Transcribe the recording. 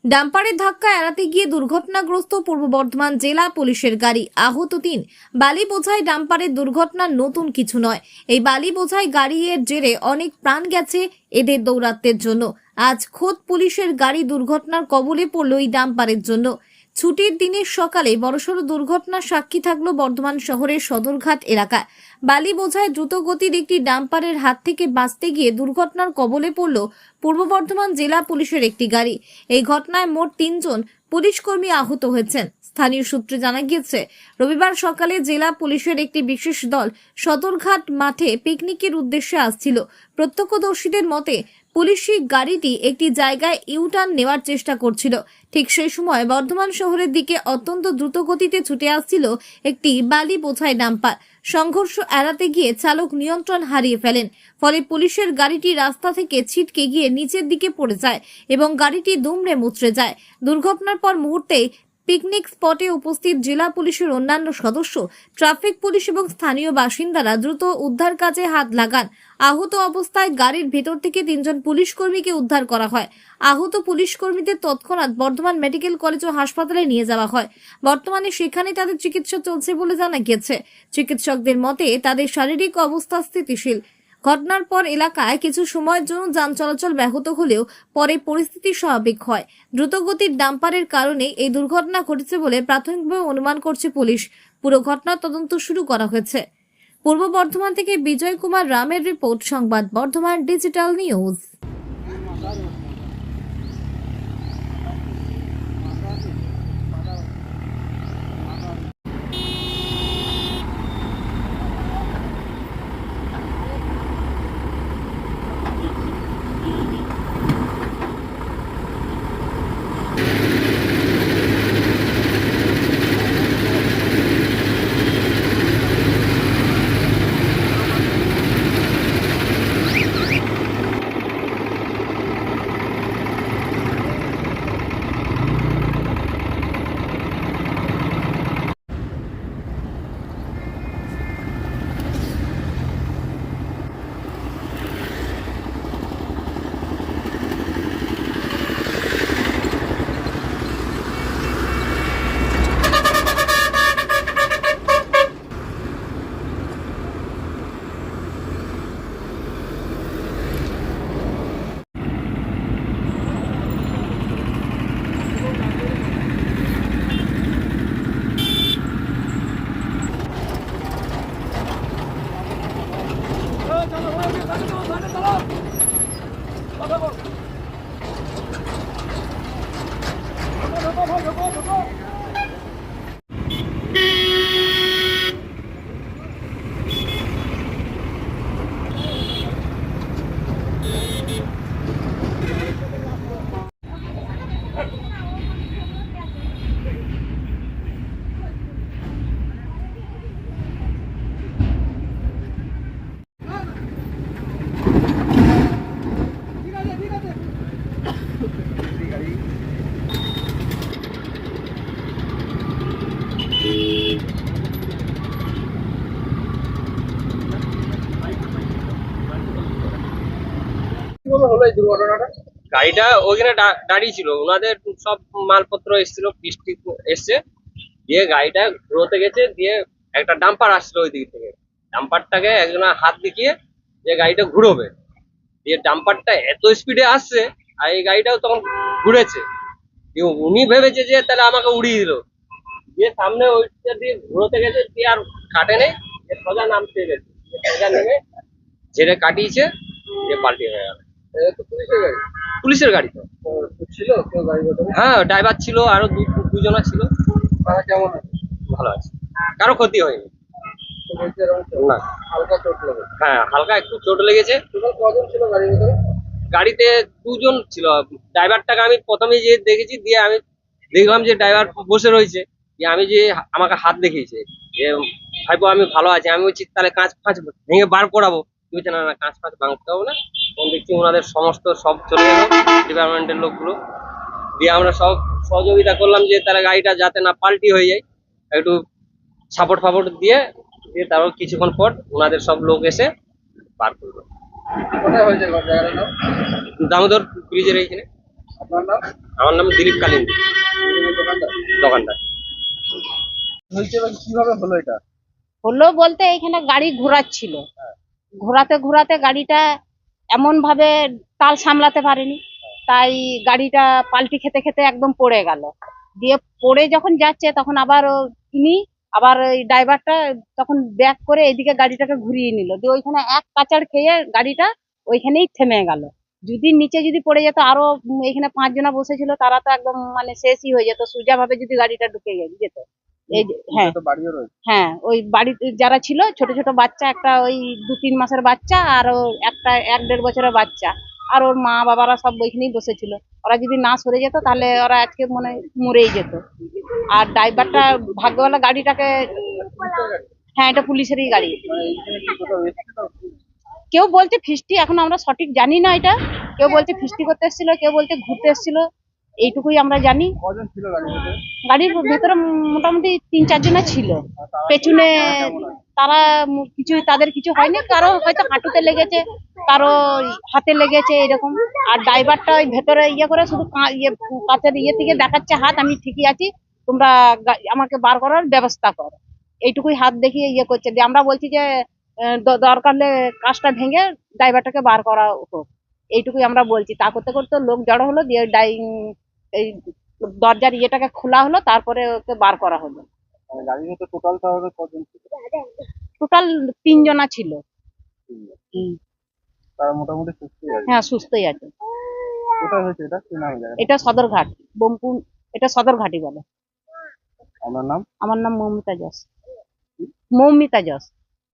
ডাম্পারের ধাক্কা এড়াতে গিয়ে দুর্ঘটনাগ্রস্ত পূর্ব বর্ধমান জেলা পুলিশের গাড়ি, আহত ৩। বালি বোঝাই ডাম্পারের দুর্ঘটনা নতুন কিছু নয়। এই বালি বোঝাই গাড়ির জেরে অনেক প্রাণ গেছে এদের দৌরাত্ম্যের জন্য। আজ খোদ পুলিশের গাড়ি দুর্ঘটনার কবলে পড়ল এই ডাম্পারের জন্য। ছুটির দিনের সকালে বড়সড় দুর্ঘটনার সাক্ষী থাকলো বর্ধমান শহরের সদরঘাট এলাকায়। বালি বোঝাই দ্রুতগতির একটি ডাম্পারের হাত থেকে বাঁচতে গিয়ে দুর্ঘটনার কবলে পড়ল পূর্ব বর্ধমান জেলা পুলিশের একটি গাড়ি। এই ঘটনায় মোট ৩ জন পুলিশ কর্মী আহত হয়েছেন। স্থানীয় সূত্রে জানা গিয়েছে, রবিবার সকালে জেলা পুলিশের একটি বিশেষ দল সদরঘাট মাঠে পিকনিকের উদ্দেশ্যে আসছিল। প্রত্যক্ষদর্শীদের মতে পুলিশি গাড়িটি একটি জায়গায় ইউটার্ন নেওয়ার চেষ্টা করছিল। ঠিক সেই সময় বর্ধমান শহরের দিকে অত্যন্ত দ্রুত গতিতে ছুটে আসছিল একটি বালি বোঝাই ডাম্পার। সংঘর্ষ এড়াতে গিয়ে চালক নিয়ন্ত্রণ হারিয়ে ফেলেন। ফলে পুলিশের গাড়িটি রাস্তা থেকে ছিটকে গিয়ে নিচের দিকে পড়ে যায় এবং গাড়িটি দুমড়ে মুচড়ে যায়। দুর্ঘটনার পর মুহূর্তেই পিকনিক স্পটে উপস্থিত জেলা পুলিশের অন্যান্য সদস্য, ট্রাফিক পুলিশ এবং স্থানীয় বাসিন্দারা দ্রুত উদ্ধার কাজে হাত লাগান। আহত অবস্থায় গাড়ির ভেতর থেকে ৩ জন পুলিশ কর্মীকে উদ্ধার করা হয়। আহত পুলিশ কর্মীদের তৎক্ষণাৎ বর্ধমান মেডিকেল কলেজ ও হাসপাতালে নিয়ে যাওয়া হয়। বর্তমানে সেখানে তাদের চিকিৎসা চলছে বলে জানা গিয়েছে। চিকিৎসকদের মতে তাদের শারীরিক অবস্থা স্থিতিশীল। ঘটনার পর এলাকায় কিছু সময়ের জন্য যান চলাচল ব্যাহত হলেও পরে পরিস্থিতি স্বাভাবিক হয়। দ্রুতগতির ডাম্পারের কারণে এই দুর্ঘটনা ঘটেছে বলে প্রাথমিকভাবে অনুমান করছে পুলিশ। পুরো ঘটনার তদন্ত শুরু করা হয়েছে। পূর্ব বর্ধমান থেকে বিজয় কুমার রামের রিপোর্ট, সংবাদ বর্ধমান ডিজিটাল নিউজ। গাড়িটা ওইখানে দাঁড়িয়ে ছিল, ওনাদের সব মালপত্র এসেছিল, বৃষ্টি এসছে দিয়ে গাড়িটা ঘুরোতে গেছে, দিয়ে একটা ডাম্পার আসছিল ওই দিক থেকে। ডাম্পারটাকে একজন হাত দেখিয়ে যে গাড়িটা ঘুরোবে, দিয়ে ডাম্পারটা এত স্পিডে আসছে আর এই গাড়িটাও তখন ঘুরেছে। দিয়ে উনি ভেবেছে যে তাহলে আমাকে উড়িয়ে দিল, দিয়ে সামনে ওইটা দিয়ে ঘুরোতে গেছে, দিয়ে আর কাটে নেই, সোজা নামতে গেছে, সোজা নেমে ঝেড়ে কাটিয়েছে, দিয়ে পাল্টি হয়ে গেল। পুলিশের গাড়ি তো ছিল, হ্যাঁ ড্রাইভার ছিল, আরো দুজনা ছিল। কেমন আছে? ভালো আছে, কারো ক্ষতি হয়নি না। হালকা চোট লেগেছে? হ্যাঁ হালকা একটু চোট লেগেছে। কজন ছিল গাড়ির ভিতরে? গাড়িতে 2 জন ছিল। ড্রাইভারটাকে আমি প্রথমে যে দেখেছি, দিয়ে আমি দেখলাম যে ড্রাইভার বসে রয়েছে, দিয়ে আমি যে আমাকে হাত দেখিয়েছে যে ভাইপো আমি ভালো আছি। আমি বলছি তাহলে কাঁচ ফাঁচ ভেঙে বার করাবো, তুমি না না কাঁচ ফাঁচ ভাঙতে হবে না। তখন দেখছি ওনাদের সমস্ত সব চলে গেল, ডিপার্টমেন্টের লোকগুলো। দিয়ে আমরা সব সহযোগিতা করলাম যে তারা গাড়িটা যাতে না পাল্টি হয়ে যায়, একটু সাপোর্ট ফাপোর্ট দিয়ে দিয়ে তারপর কিছুক্ষণ পর ওনাদের সব লোক এসে পার করলো। কোথায় হয়েছে? দামোদর ব্রিজের এইখানে। আপনার নাম? আমার নাম দিলীপ কালিন্দী, আপনি কি দোকানদার? দোকানদার। হয়েছে বা কিভাবে হলো এটা? হলো বলতে এখানে গাড়ি ঘোরাচ্ছিল, ঘোরাতে ঘোরাতে গাড়িটা এমন ভাবে তাল সামলাতে পারেনি, তাই গাড়িটা পাল্টি খেতে খেতে একদম পড়ে গেল। দিয়ে পড়ে যখন যাচ্ছে তখন আবার ইনি আবার ওই ড্রাইভারটা তখন ব্যাক করে এদিকে গাড়িটাকে ঘুরিয়ে নিল, দিয়ে ওইখানে এক কাচাড় খেয়ে গাড়িটা ওইখানেই থেমে গেল। যদি নিচে যদি পড়ে যেত আরো এখানে 5 জনা বসেছিল, তারা তো একদম মানে শেষই হয়ে যেত, সোজা ভাবে যদি গাড়িটা ঢুকে যেত। এই হ্যাঁ, নিচে তো বাড়িও রয়েছে। হ্যাঁ, ওই বাড়িতে যারা ছিল ছোট ছোট বাচ্চা, একটা ওই 2-3 মাসের বাচ্চা আর একটা 1-1.5 বছরের বাচ্চা, আর ওর মা বাবারা সব ওইখানেই বসেছিল। ওরা যদি না সরে যেত তাহলে ওরা আজকে মনে হয় মরেই যেত। আর ড্রাইভারটা ভাগ্যবালা গাড়িটাকে, হ্যাঁ এটা পুলিশেরই গাড়ি। মানে এইখানে কি কোথাও এসেছিল? কেউ বলছে ফিস্টি, এখন আমরা সঠিক জানি না এটা। কেউ বলছে ফিস্টি করতে এসেছিল, কেউ বলছে ঘুরতে এসেছিল, এইটুকুই আমরা জানি। কজন ছিল গাড়ির মধ্যে? গাড়ির ভেতরে মোটামুটি 3-4 জনা ছিল। পেছনে তারা কিছু, তাদের কিছু হয়নি, কারো হয়তো হাঁটুতে লেগেছে, কারো হাতে লেগেছে এরকম। আর ড্রাইভারটা ওই ভেতরে ইয়ে করে শুধু কাঁচের ইয়ে থেকে দেখাচ্ছে হাত, আমি ঠিকই আছি, তোমরা আমাকে বার করার ব্যবস্থা করো, এইটুকুই হাত দেখিয়ে ইয়ে করছে। দিয়ে আমরা বলছি যে দরকার হলে কাজটা ভেঙে ড্রাইভারটাকে বার করা হোক, এইটুকুই আমরা বলছি। তা করতে করতে লোক জড়ো হলো, দিয়ে এই দরজার ইয়েটাকে খোলা হলো, তারপরে ওকে বার করা হলো। মানে গাড়ির মধ্যে টোটাল তাহলে কজন ছিল? টোটাল 3 জনা ছিল। হুম, তারা মোটামুটি সুস্থই আছে। হ্যাঁ সুস্থই আছে। কোথায় হয়েছে এটা? কি নাম জায়গা? এটা সদরঘাট, বোমপুর, এটা সদরঘাটই বলে। আপনার নাম? আমার নাম মৌমিতা জস। মৌমিতা জস।